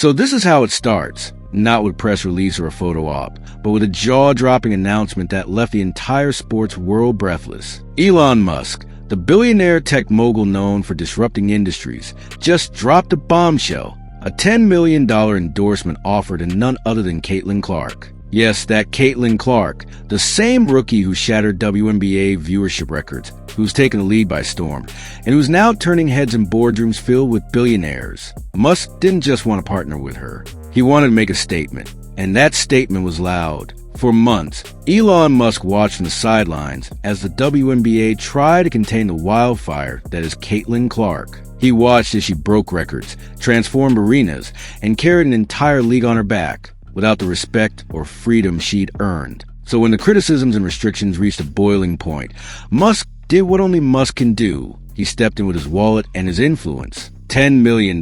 So this is how it starts. Not with a press release or a photo op, but with a jaw-dropping announcement that left the entire sports world breathless. Elon Musk, the billionaire tech mogul known for disrupting industries, just dropped a bombshell. A $10 million endorsement offered to none other than Caitlin Clark. Yes, that Caitlin Clark, the same rookie who shattered WNBA viewership records, who's taken the league by storm, and who's now turning heads in boardrooms filled with billionaires. Musk didn't just want to partner with her. He wanted to make a statement, and that statement was loud. For months, Elon Musk watched from the sidelines as the WNBA tried to contain the wildfire that is Caitlin Clark. He watched as she broke records, transformed arenas, and carried an entire league on her back, without the respect or freedom she'd earned. So when the criticisms and restrictions reached a boiling point, Musk did what only Musk can do. He stepped in with his wallet and his influence. $10 million.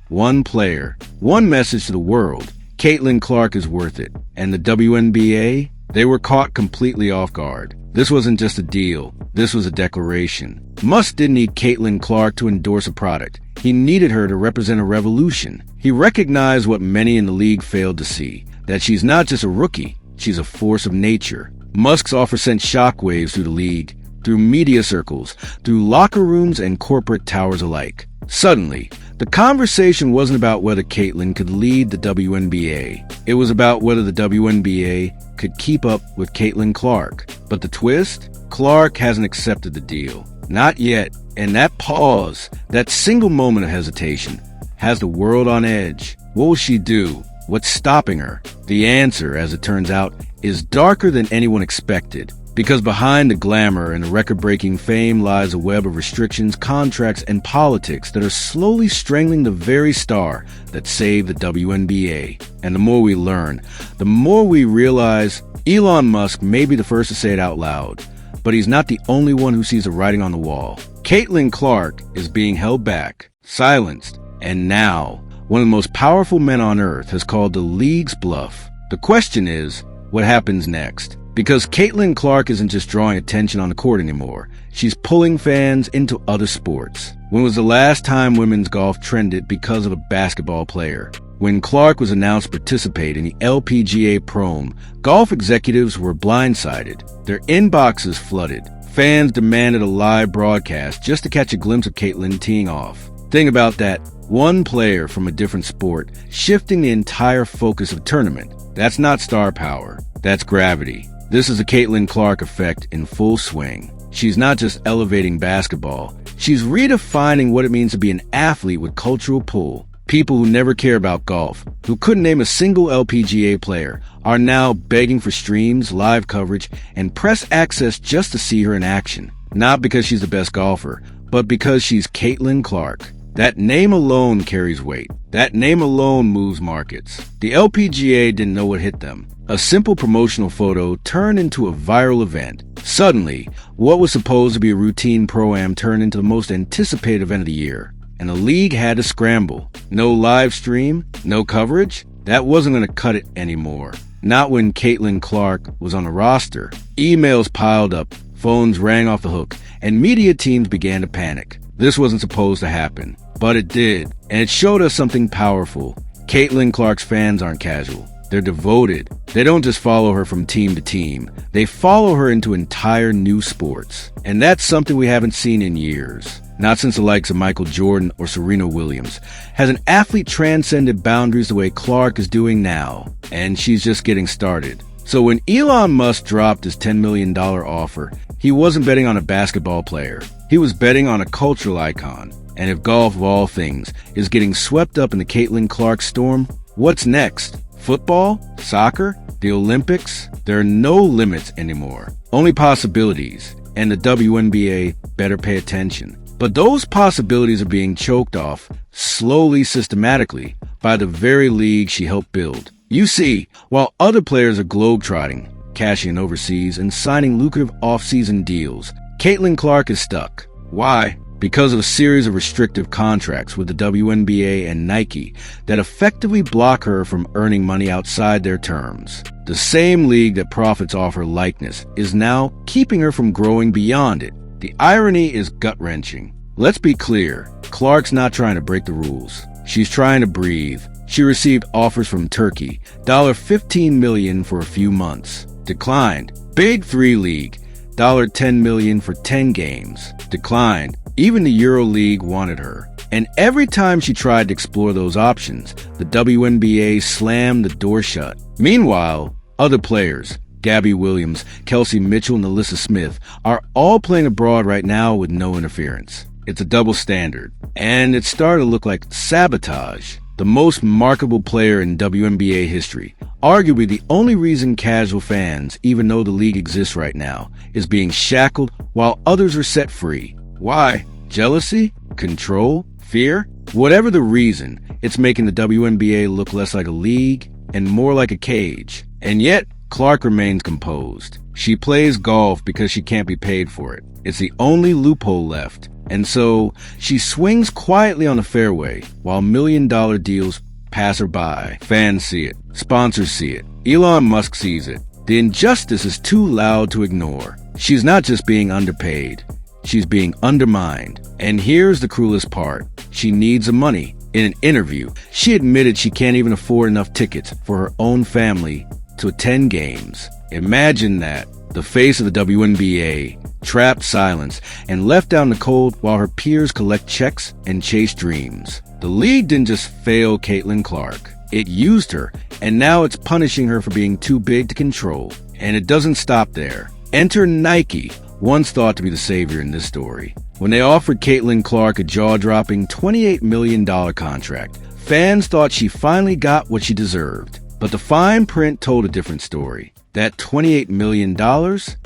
One player. One message to the world. Caitlin Clark is worth it. And the WNBA? They were caught completely off guard. This wasn't just a deal. This was a declaration. Musk didn't need Caitlin Clark to endorse a product. He needed her to represent a revolution. He recognized what many in the league failed to see, that she's not just a rookie, she's a force of nature. Musk's offer sent shockwaves through the league, through media circles, through locker rooms and corporate towers alike. Suddenly, the conversation wasn't about whether Caitlin could lead the WNBA. It was about whether the WNBA could keep up with Caitlin Clark. But the twist? Clark hasn't accepted the deal. Not yet. And that pause, that single moment of hesitation, has the world on edge. What will she do? What's stopping her? The answer, as it turns out, is darker than anyone expected. Because behind the glamour and the record-breaking fame lies a web of restrictions, contracts, and politics that are slowly strangling the very star that saved the WNBA. And the more we learn, the more we realize Elon Musk may be the first to say it out loud, but he's not the only one who sees the writing on the wall. Caitlin Clark is being held back, silenced, and now, one of the most powerful men on earth has called the league's bluff. The question is, what happens next? Because Caitlin Clark isn't just drawing attention on the court anymore. She's pulling fans into other sports. When was the last time women's golf trended because of a basketball player? When Clark was announced to participate in the LPGA Prom, golf executives were blindsided. Their inboxes flooded. Fans demanded a live broadcast just to catch a glimpse of Caitlin teeing off. Think about that. One player from a different sport shifting the entire focus of a tournament. That's not star power. That's gravity. This is the Caitlin Clark effect in full swing. She's not just elevating basketball. She's redefining what it means to be an athlete with cultural pull. People who never care about golf, who couldn't name a single LPGA player, are now begging for streams, live coverage, and press access just to see her in action. Not because she's the best golfer, but because she's Caitlin Clark. That name alone carries weight. That name alone moves markets. The LPGA didn't know what hit them. A simple promotional photo turned into a viral event. Suddenly, what was supposed to be a routine pro-am turned into the most anticipated event of the year. And the league had to scramble. No live stream, no coverage. That wasn't going to cut it anymore. Not when Caitlin Clark was on the roster. Emails piled up, phones rang off the hook, and media teams began to panic. This wasn't supposed to happen, but it did, and it showed us something powerful. Caitlin Clark's fans aren't casual. They're devoted. They don't just follow her from team to team. They follow her into entire new sports. And that's something we haven't seen in years. Not since the likes of Michael Jordan or Serena Williams. Has an athlete transcended boundaries the way Clark is doing now? And she's just getting started. So when Elon Musk dropped his $10 million offer, he wasn't betting on a basketball player. He was betting on a cultural icon. And if golf, of all things, is getting swept up in the Caitlin Clark storm, what's next? Football? Soccer? The Olympics? There are no limits anymore. Only possibilities. And the WNBA better pay attention. But those possibilities are being choked off, slowly, systematically, by the very league she helped build. You see, while other players are globetrotting, cashing in overseas, and signing lucrative off-season deals, Caitlin Clark is stuck. Why? Because of a series of restrictive contracts with the WNBA and Nike that effectively block her from earning money outside their terms. The same league that profits off her likeness is now keeping her from growing beyond it. The irony is gut-wrenching. Let's be clear, Clark's not trying to break the rules. She's trying to breathe. She received offers from Turkey, $15 million for a few months. Declined. Big 3 League, $10 million for 10 games. Declined. Even the Euro League wanted her. And every time she tried to explore those options, the WNBA slammed the door shut. Meanwhile, other players, Gabby Williams, Kelsey Mitchell, and Alyssa Smith, are all playing abroad right now with no interference. It's a double standard. And it's starting to look like sabotage. The most marketable player in WNBA history, arguably the only reason casual fans even know the league exists right now, is being shackled while others are set free. Why? Jealousy? Control? Fear? Whatever the reason, it's making the WNBA look less like a league and more like a cage. And yet, Clark remains composed. She plays golf because she can't be paid for it. It's the only loophole left. And so, she swings quietly on the fairway while million-dollar deals pass her by. Fans see it. Sponsors see it. Elon Musk sees it. The injustice is too loud to ignore. She's not just being underpaid. She's being undermined. And here's the cruelest part. She needs the money. In an interview, she admitted she can't even afford enough tickets for her own family to attend games. Imagine that. The face of the WNBA, trapped silence, and left out in the cold while her peers collect checks and chase dreams. The league didn't just fail Caitlin Clark. It used her, and now it's punishing her for being too big to control. And it doesn't stop there. Enter Nike, once thought to be the savior in this story. When they offered Caitlin Clark a jaw-dropping $28 million contract, fans thought she finally got what she deserved. But the fine print told a different story. That $28 million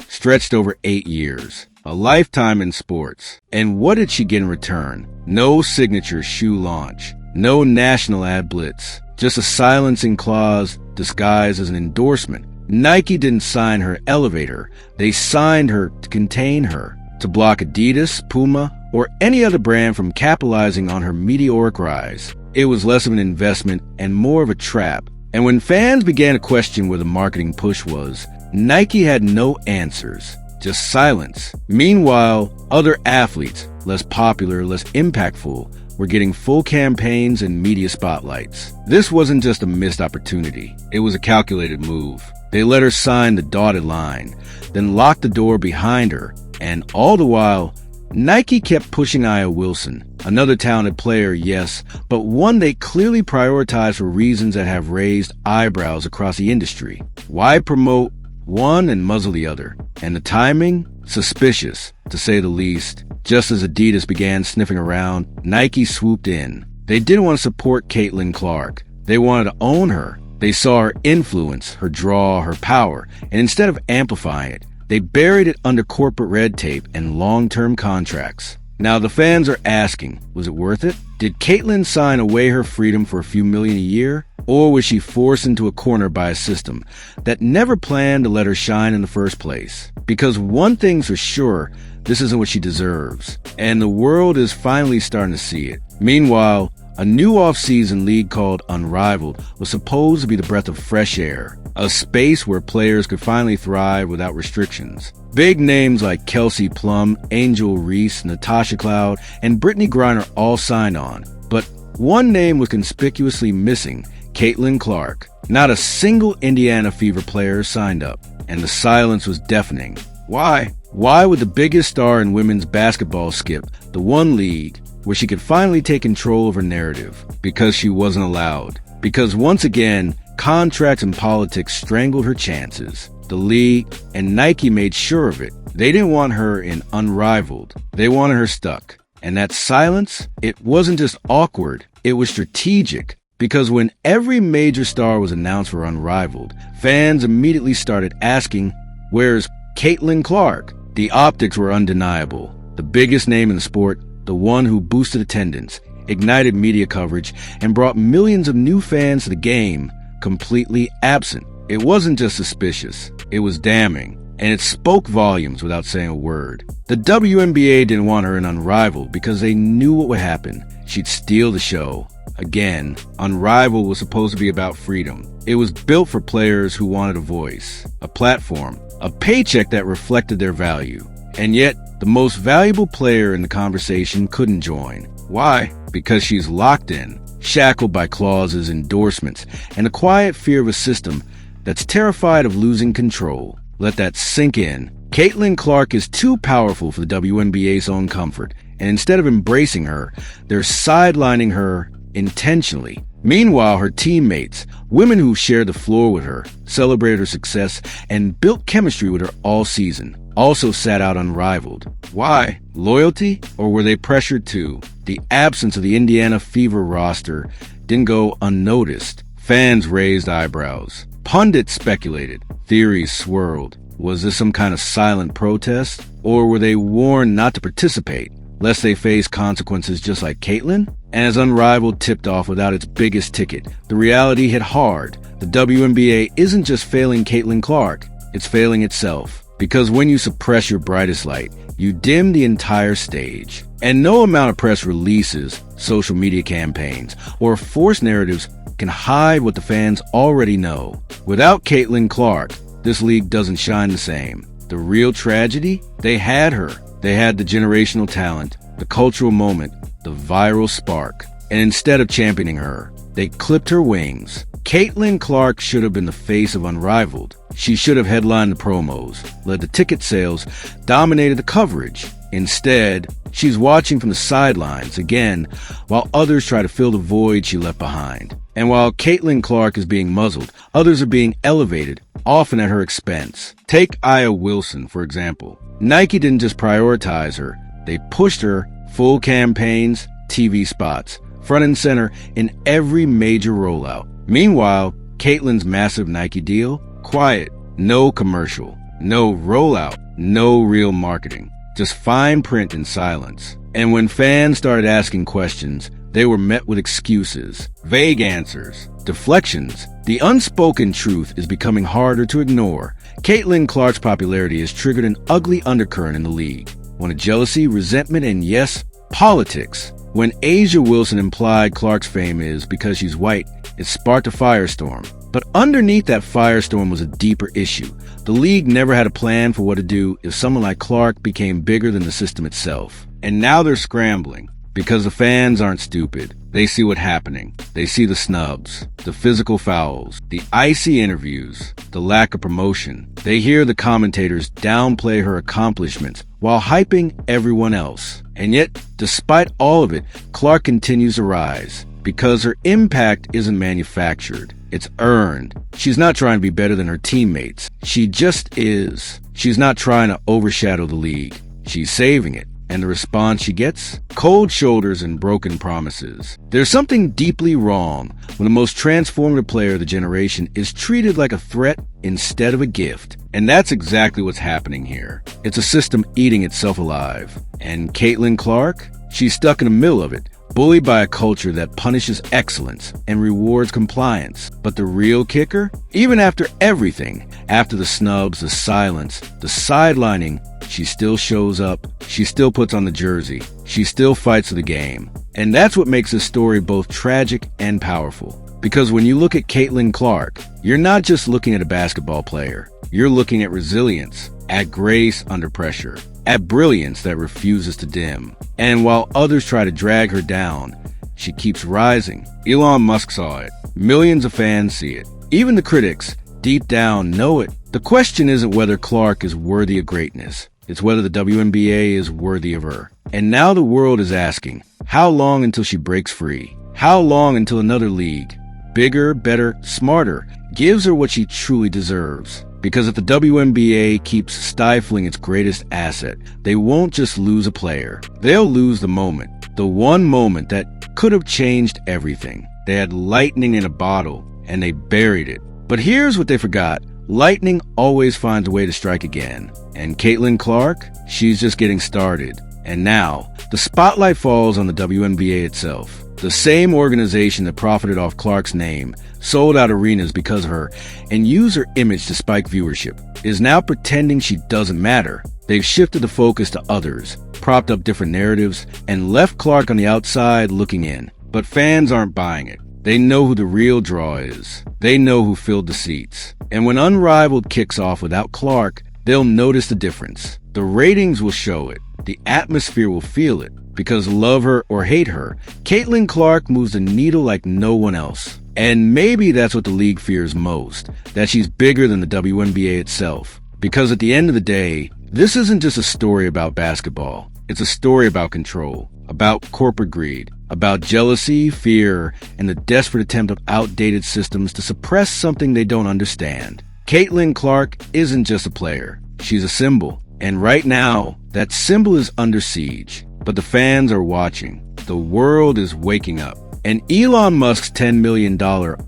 stretched over 8 years, a lifetime in sports. And what did she get in return? No signature shoe launch, no national ad blitz, just a silencing clause disguised as an endorsement. Nike didn't sign her to elevate her. They signed her to contain her, to block Adidas, Puma, or any other brand from capitalizing on her meteoric rise. It was less of an investment and more of a trap. And when fans began to question where the marketing push was, Nike had no answers, just silence. Meanwhile, other athletes, less popular, less impactful, were getting full campaigns and media spotlights. This wasn't just a missed opportunity, it was a calculated move. They let her sign the dotted line, then locked the door behind her, and all the while, Nike kept pushing Aya Wilson, another talented player, yes, but one they clearly prioritized for reasons that have raised eyebrows across the industry. Why promote one and muzzle the other? And the timing? Suspicious, to say the least. Just as Adidas began sniffing around, Nike swooped in. They didn't want to support Caitlin Clark. They wanted to own her. They saw her influence, her draw, her power, and instead of amplifying it, they buried it under corporate red tape and long-term contracts. Now the fans are asking, was it worth it? Did Caitlin sign away her freedom for a few million a year? Or was she forced into a corner by a system that never planned to let her shine in the first place? Because one thing's for sure, this isn't what she deserves. And the world is finally starting to see it. Meanwhile, a new off-season league called Unrivaled was supposed to be the breath of fresh air, a space where players could finally thrive without restrictions. Big names like Kelsey Plum, Angel Reese, Natasha Cloud, and Brittany Griner all signed on. But one name was conspicuously missing, Caitlin Clark. Not a single Indiana Fever player signed up, and the silence was deafening. Why? Why would the biggest star in women's basketball skip the one league where she could finally take control of her narrative? Because she wasn't allowed. Because once again, contracts and politics strangled her chances. The league and Nike made sure of it. They didn't want her in Unrivaled. They wanted her stuck. And that silence, it wasn't just awkward, it was strategic. Because when every major star was announced for Unrivaled, fans immediately started asking, where's Caitlin Clark? The optics were undeniable. The biggest name in the sport, the one who boosted attendance, ignited media coverage, and brought millions of new fans to the game, completely absent. It wasn't just suspicious, it was damning, and it spoke volumes without saying a word. The WNBA didn't want her in Unrivaled because they knew what would happen. She'd steal the show. Again, Unrivaled was supposed to be about freedom. It was built for players who wanted a voice, a platform, a paycheck that reflected their value. And yet, the most valuable player in the conversation couldn't join. Why? Because she's locked in. shackled by clauses, endorsements, and a quiet fear of a system that's terrified of losing control. Let that sink in. Caitlin Clark is too powerful for the WNBA's own comfort, and instead of embracing her, they're sidelining her intentionally. Meanwhile, her teammates, women who shared the floor with her, celebrated her success, and built chemistry with her all season, also sat out Unrivaled. Why? Loyalty? Or were they pressured too? The absence of the Indiana Fever roster didn't go unnoticed. Fans raised eyebrows. Pundits speculated. Theories swirled. Was this some kind of silent protest? Or were they warned not to participate, lest they face consequences just like Caitlin? And as Unrivaled tipped off without its biggest ticket, the reality hit hard. The WNBA isn't just failing Caitlin Clark, it's failing itself. Because when you suppress your brightest light, you dim the entire stage. And no amount of press releases, social media campaigns, or forced narratives can hide what the fans already know. Without Caitlin Clark, this league doesn't shine the same. The real tragedy? They had her. They had the generational talent, the cultural moment, the viral spark. And instead of championing her, they clipped her wings. Caitlin Clark should have been the face of Unrivaled. She should have headlined the promos, led the ticket sales, dominated the coverage. Instead, she's watching from the sidelines again, while others try to fill the void she left behind. And while Caitlin Clark is being muzzled, others are being elevated, often at her expense. Take Aya Wilson, for example. Nike didn't just prioritize her, they pushed her, full campaigns, TV spots, front and center in every major rollout. Meanwhile, Caitlin's massive Nike deal? Quiet, no commercial, no rollout, no real marketing, just fine print and silence. And when fans started asking questions, they were met with excuses, vague answers, deflections. The unspoken truth is becoming harder to ignore. Caitlin Clark's popularity has triggered an ugly undercurrent in the league, one of jealousy, resentment, and yes, politics. When A'ja Wilson implied Clark's fame is because she's white, it sparked a firestorm. But underneath that firestorm was a deeper issue. The league never had a plan for what to do if someone like Clark became bigger than the system itself. And now they're scrambling. Because the fans aren't stupid. They see what's happening. They see the snubs, the physical fouls, the icy interviews, the lack of promotion. They hear the commentators downplay her accomplishments while hyping everyone else. And yet, despite all of it, Clark continues to rise. Because her impact isn't manufactured. It's earned. She's not trying to be better than her teammates. She just is. She's not trying to overshadow the league. She's saving it. And the response she gets? Cold shoulders and broken promises. There's something deeply wrong when the most transformative player of the generation is treated like a threat instead of a gift. And that's exactly what's happening here. It's a system eating itself alive. And Caitlin Clark? She's stuck in the middle of it, bullied by a culture that punishes excellence and rewards compliance. But the real kicker? Even after everything, after the snubs, the silence, the sidelining, she still shows up, she still puts on the jersey, she still fights for the game. And that's what makes this story both tragic and powerful. Because when you look at Caitlin Clark, you're not just looking at a basketball player, you're looking at resilience, at grace under pressure, at brilliance that refuses to dim. And while others try to drag her down, she keeps rising. Elon Musk saw it. Millions of fans see it. Even the critics, deep down, know it. The question isn't whether Clark is worthy of greatness. It's whether the WNBA is worthy of her. And now the world is asking, how long until she breaks free? How long until another league, bigger, better, smarter, gives her what she truly deserves? Because if the WNBA keeps stifling its greatest asset, they won't just lose a player. They'll lose the moment. The one moment that could have changed everything. They had lightning in a bottle, and they buried it. But here's what they forgot. Lightning always finds a way to strike again. And Caitlin Clark? She's just getting started. And now, the spotlight falls on the WNBA itself. The same organization that profited off Clark's name, sold out arenas because of her, and used her image to spike viewership, is now pretending she doesn't matter. They've shifted the focus to others, propped up different narratives, and left Clark on the outside looking in. But fans aren't buying it. They know who the real draw is. They know who filled the seats. And when Unrivaled kicks off without Clark, they'll notice the difference. The ratings will show it. The atmosphere will feel it. Because love her or hate her, Caitlin Clark moves the needle like no one else. And maybe that's what the league fears most, that she's bigger than the WNBA itself. Because at the end of the day, this isn't just a story about basketball. It's a story about control, about corporate greed, about jealousy, fear, and the desperate attempt of outdated systems to suppress something they don't understand. Caitlin Clark isn't just a player. She's a symbol. And right now, that symbol is under siege. But the fans are watching. The world is waking up. And Elon Musk's $10 million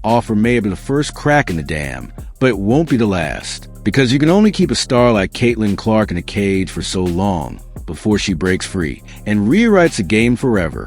offer may have been the first crack in the dam, but it won't be the last. Because you can only keep a star like Caitlin Clark in a cage for so long before she breaks free and rewrites the game forever.